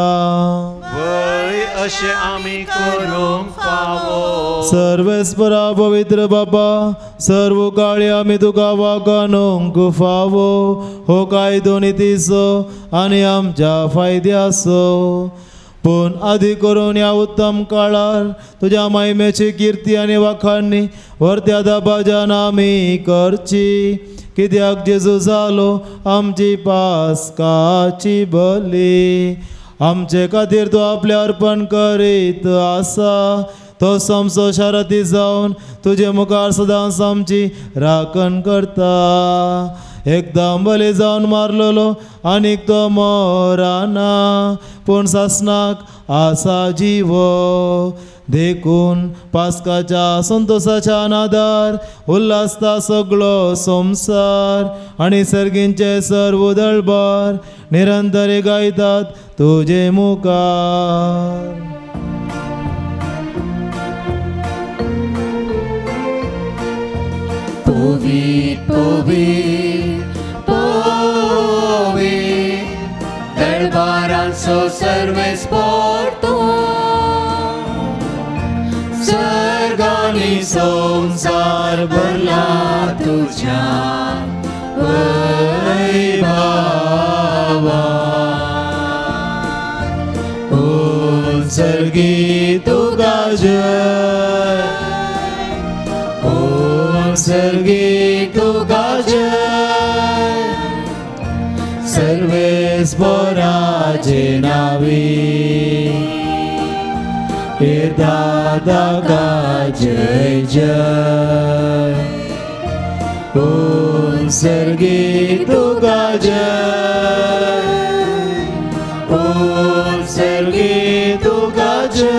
वय अशें आमी करूंक फावो. सर्वेस्परा पवित्र बाबा सर्व काळी आमी तुका वागणूंक फावो. हो कायदो नितीचो आनी आमच्या फायद्याचो. पूण आदी करून ह्या उत्तम काळार तुज्या महिमेची कीर्ती आनी वाखाणणी वर्त्या दाबाजान आमी करची. कित्याक जेजू जालो आमची पास्काची बली. आमचे खातीर तो आपले अर्पण करीत आसा. तो समसो शाराती जावन तुजे मुखार सदांच आमची राखण करता. एकदम बली जावन मारलेलो आनीक तो मराना पूण सासनाक आसा जिवो. देखून पास्काच्या संतोषाच्या नादार उल्हासता सगळो संसार आनी सर्गींचे सर्व दळबार निरंतरी गायतात तुजे मुखार. Povit, povit, povit, दळबारांचो सर्वेस्पर तूं. सर्गांनी संसार भरला तुज्या वैभवान. ओ सर्गी तुका जय. ओ सर्गी तुका जय. सर्वेस्पराचे नावी हे दादा जय जय. ओ सर्गी तुका जय. ओ सर्गी तुका जय.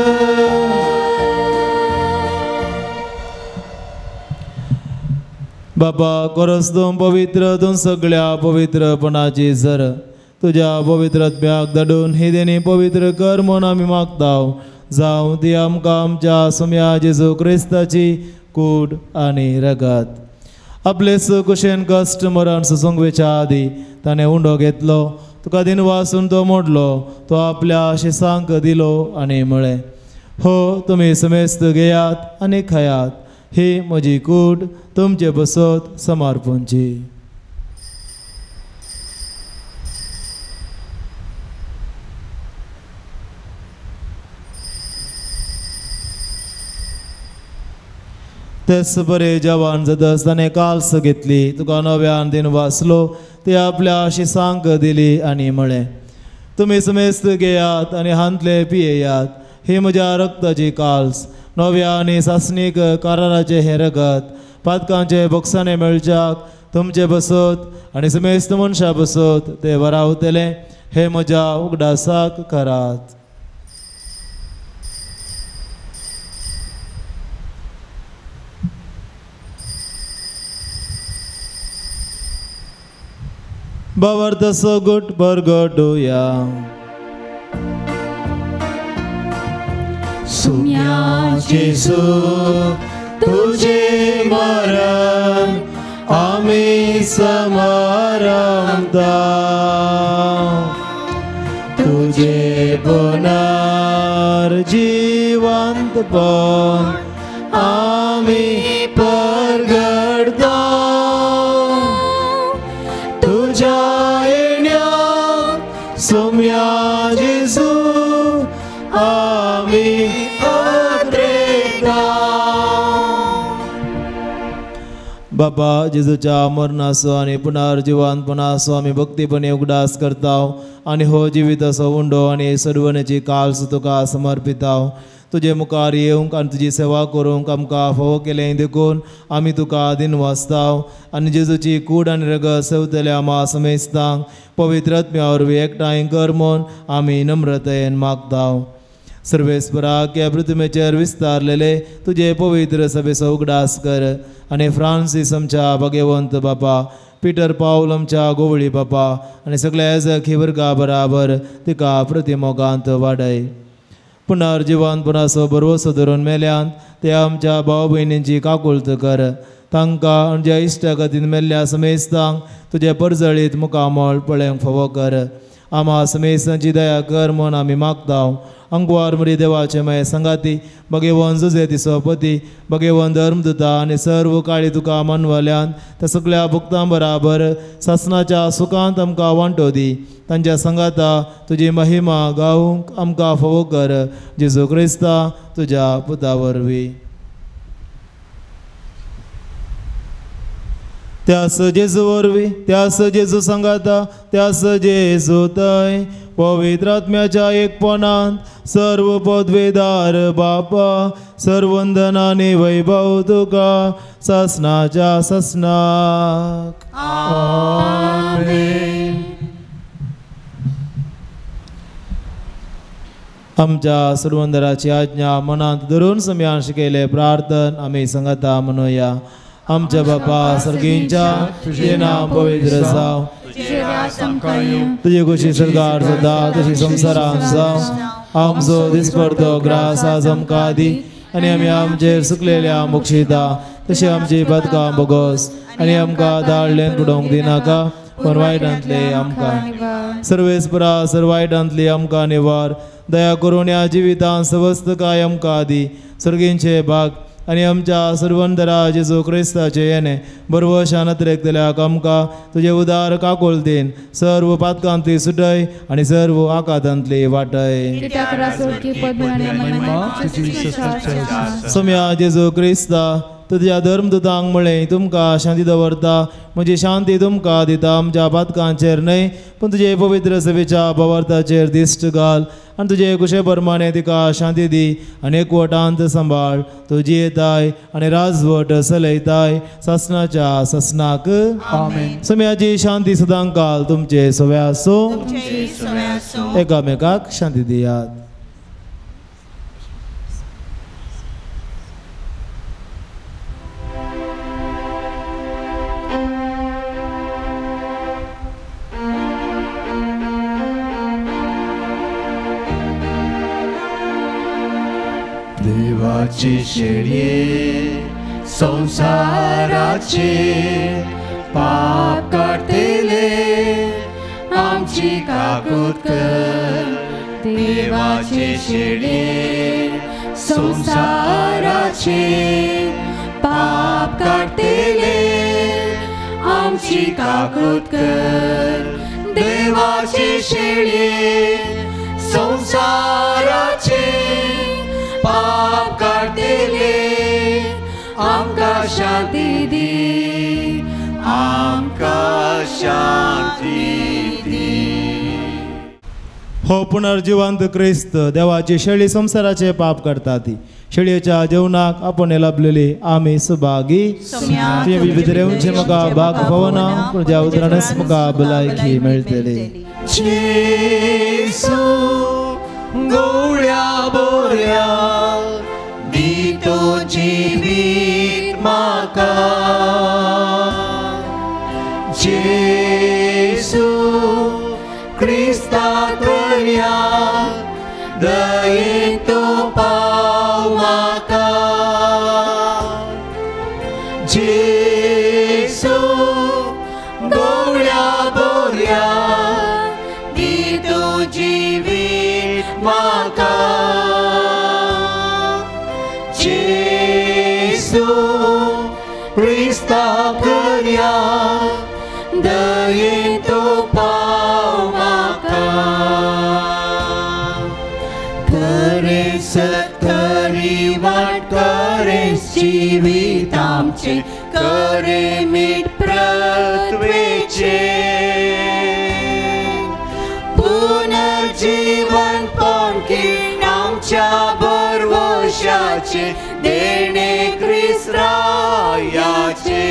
बाबा कोरस तूं पवित्र तूं सगळ्या पवित्रपणाची झर तुज्या पवित्रत्म्याक धाडून ही देणी पवित्र कर म्हूण आमी मागताव. जावं ती आमकां आमच्या सम्या जेजू क्रिस्ताची कूड आनी रगत. आपले सुकुशेन कश्ट मरण सुसंगवेच्या आदी ताणें उंडो घेतलो. तुका दिन वासून तो मोडलो. तो आपल्या शिसांक दिलो आनी म्हळें हो तुमी समेस्त घेयात आनी खायात. ही म्हजी कूड तुमचे बसत समर्पणची. तेच बरे जवान जदस ताणें काल्स घेतली. तुका नव्यान दिन वाचलो. ते आपल्या शिसांक दिली आनी म्हळें तुम्ही समेस्त घेयात आणि हांतले पियेयात. ही म्हज्या रक्ताची काल्स, नव्या आनी सासणीक काराराचे हे रगत, पातकांचे बोक्साने मेळच्याक तुमचे बसत आनी समेस्त मनशां बसत ते वरावतले. हे म्हज्या उगडासाक करात. बावर्तसो गुट बरगडुया. सुम्या जेजू तुझे मरण आम्ही समारंभता, तुझे पुनर्जीवंतपण आम्ही परगडता. तुझ्या येण्यात सुम्या जेजू आम्ही बापा जेजूच्या मरणाचो आनी पुनर्जीवनपणाचो आमी भक्तीपणे उगडास करताव आनी हो जिवीत असो उंडो आनी सडवण्याची काल्स तुका समर्पिताव. तुजे मुखार येवंक आनी तुजी सेवा करूंक आमकां फोव केलें देखून आमी तुका दिनवासताव आनी जेजूची कूड आनी रगत सेवतल्या आमा समेस्तांक पवित्र आत्म्या वरवीं एकठांय कर म्हूण आमी नम्रतायेन मागताव. सर्वेस्पराक ह्या पृथ्वीचेर विस्तारलेले तुझे पवित्र सभेचो उगडास कर आनी फ्रांसीस आमच्या भाग्यवंत बापा, पिटर पाऊल आमच्या गोवळी बापा आनी सगळ्या जखी वर्गा बराबर तिका प्रतिमोगांत वाडय. पुनर्जीवनपणाचो भरवसो धरून मेल्यांत ते आमच्या भाव भयणींची काकुळट कर. तांकां आमच्या इश्टागतीन मेल्ल्या समेस्तांक तुजे परजळीत मुखामळ पळोवंक फावो कर. आमा समेस्तांची दया कर म्हूण आमी मागताव. अंगवार मरी देवाचे माये संगाती, भगेवन जुजे तिसो पती, भगेवन धर्मदुता आनी सर्व काळी तुका मानवाल्यान त्या सगळ्या भक्तां बराबर सासणाच्या सुखांत आमकां वांटो दी. तांच्या संगाता तुजी महिमा गावूंक आमकां फोव कर. जेजू क्रिस्ता तुज्या पुता वरवीं. त्यास जेजू वरवीं, त्यास जेजू संगाता, त्यास जेजू थंय पवित्र आत्म्याच्या एकपणांत सर्व पदवेदार बापा, सर्व वंदनानी वैभव तुका सासणाच्या सासणाक. आमेन. आमच्या सर्वंदराची आज्ञा मनांत धरून सम्यान शिकयले प्रार्थन आमी संगता म्हणुया. आमच्या बापा सर्गींच्या तुझे नाम पवित्र जाव, तुझी खुशी सरकार जाता तशी संवसारांत जाव. आमचो दिसपडतो ग्रास आज आमकां दी आनी आमी आमचेर सुकलेल्या मोक्षिता तशी आमची बदकां बोगोस आनी आमकां दाळलें बुडोवंक दिनाका पण वायटांतले आमकां. सर्वेस्परा सर्व वायटांतली आमकां निवार. दया करून ह्या जिवितांत सवस्त काय आमकां दी. सर्गींचे भाग आनी आमच्या सर्वंदरा जेजू क्रिस्ताचे येणे बरवशान नत्रेकतल्याक आमकां तुजे उदार काकुळतेन सर्व पातकांतली सुटय आनी सर्व आकांतांतली वाटय. सम्या जेजू क्रिस्ता तुज्या धर्मदुतांक म्हळें तुमकां शांती दवरता, म्हजी शांती तुमकां दिता. आमच्या पातकांचेर न्हय पूण तुजे पवित्र सभेच्या भवार्थाचेर दिश्ट घाल आनी तुजे कुशे प्रमाणे तिका शांती दी आनी एकवटांत सांबाळ. तूं जियेताय आनी राजवट चलयताय सासणाच्या सासणाक. आमेन. सम्याची शांती सदां काल तुमचे सव्या आसूं. एकामेकाक शांती दियात. देवाची शेळये संसाराचे पाप काढतेले आमची काकूत कर. देवाची शेळये संसाराचे पाप काढतेले आमची काकूत कर. देवाची शेळये संसाराचे पाप काढतेले आमकां शांती दी, आमकां शांती दी. हो पुनर्जिवंत क्रिस्त देवाची शेळी संसाराचे पाप करतात शेळयेच्या जेवणाक आपण लाभलेले आम्ही सुभागी तुझे विभिद्रेवचे म्हाका भाग भवना तुझ्या उदरानच म्हाका भलायकी मेळटली जेसू गवळ्या बोऱ्या दितो जिवीत म्हाका जेसू क्रिस्ता करया दयेन तो पाव म्हाका जेसू गवळ्या बोऱ्या दितो जिवीत म्हाका जेसू क्रिस्ता करया दयेन तो पाव म्हाका करे सत्तरी वाट करे जिवीत आमचे करे मीठ प्रत्वेचे पुनर्जीवन पॉनकीण आमच्या भरवशाचे देणे ख्रिस्त रायाचे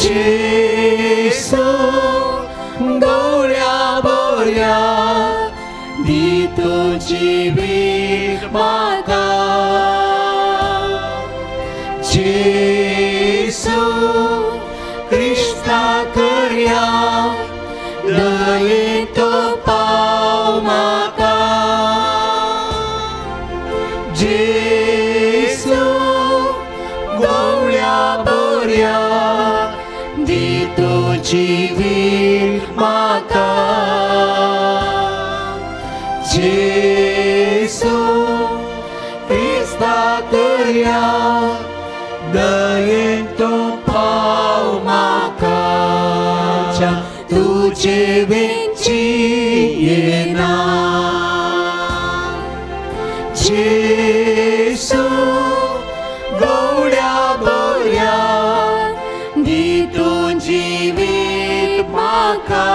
जेसू गवळ्या बोऱ्या दितो जिवीत म्हाका जेसू क्रिस्ता करया दयेन तो पाव म्हाका जेसू गवळ्या बोऱ्या दितो जिवीत म्हाका जेसू क्रिस्ता करया दयेन तो पाव म्हाका तुजे वेंची येना जेसू गवळ्या बोऱ्या दितो जिवीत म्हाका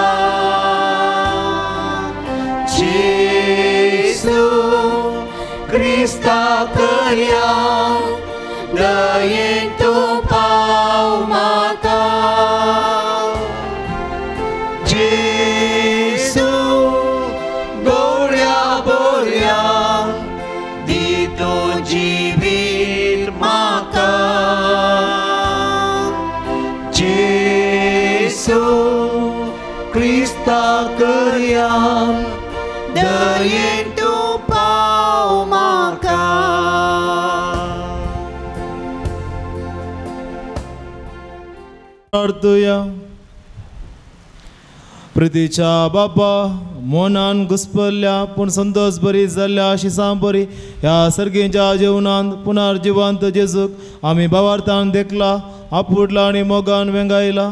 जेसू क्रिस्ता करया दयेन तो पाव म्हाका जेसू गवळ्या बोऱ्या दितो जिवीत म्हाका जेसू क्रिस्ता करया दयेन तो पाव म्हाका प्रार्थुया प्रितीच्या बापा मोनान घुस्पल्ल्या पूण संतोष बरी जाल्ल्या शिसां बरी ह्या सर्गेच्या जेवणांत पुनर्जिवंत जेजूक आमी भावार्थान देखला आपुडला आनी मोगान वेंगायला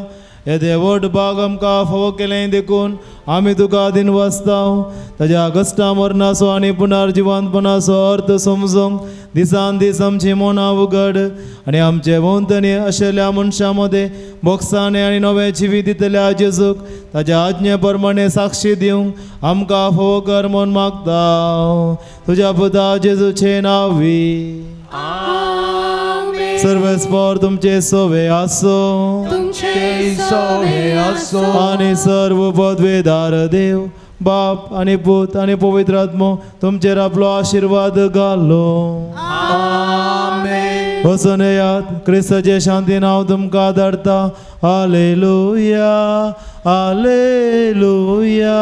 येदे व्हड भाग आमकां फावो केलें देखून आमी तुका दिन वाचताव ताज्या कश्टा मरणाचो आनी पुनर्जिवंतपणाचो अर्थ समजूंक दिसान दीस आमची मोना उगड आनी आमचे भोंवतणी आशिल्ल्या मनशां मदें बोगसाणे आनी नवें जिवीत दितल्या जेजूक ताज्या आज्ञे प्रमाणे साक्षी दिवंक आमकां फावो कर म्हूण मागता तुज्या पुता जेजूचे नांवी सर्वेस्पर तुमचे सोवे आसो आनी सर्व पदवेदार देव बाप आनी पूत आनी पवित्र आत्मो तुमचेर आपलो आशीर्वाद घालो वचून येयात क्रिस्ताचे शांतीन हांव तुमकां धाडटा हालेलुया हालेलुया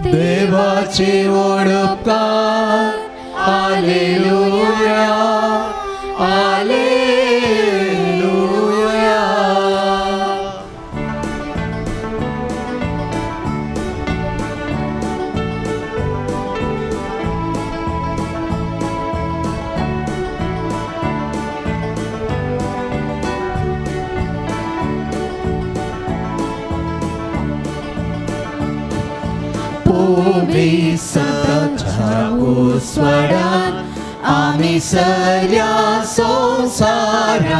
देवाचे व्हड उपकार हालेलुया हालेलुया पोविसाच्या स्वरान आमी सल्या संसारान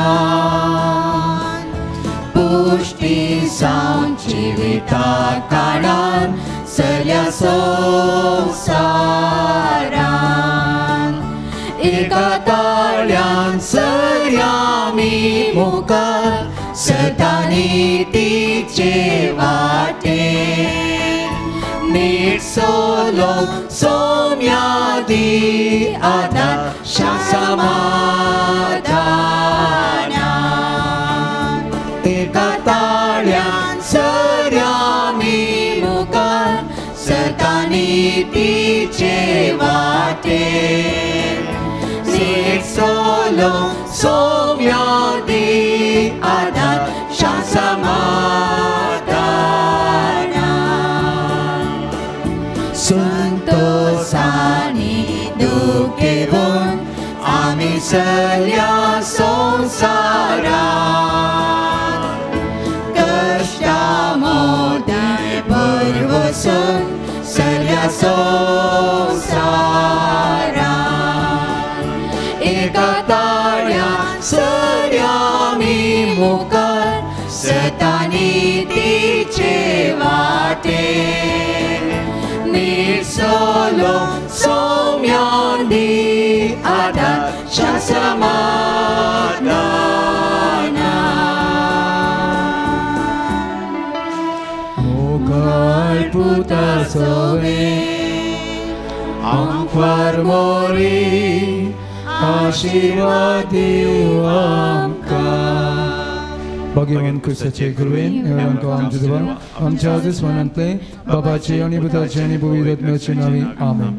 पुष्टी जावन जिविता काळान चल्या संवसारान एका ताळ्यान चलया आमी मुखार सदांनी तिचे वाटेन नीट सोलो सोम्यादी आदार समाधान एका ताळ्यान चलया आमी मुखार सदांनी तिचे वाटेन नीट सोलो सोम्यादी आदार समाधान संतोषानी दुखे घेवन आमी चलया संवसारान कश्टा मोदी भर वचून चलया संवसारान एका ताळ्यान चलया आमी मुखार सदांनी तिचे वाटेन नीट सोलो सोम्यादी आदार समाधान मुखार पुता सोवे आमकां मोरी आशीर्वाद दिवं आमकां भगवान क्रिस्ताचे कृपेन आमकां आमचे देवा आमच्या दुस्मनांतले बापाचे आनी पुताचे आनी पवित्र आत्म्याचे नांवे आमेन.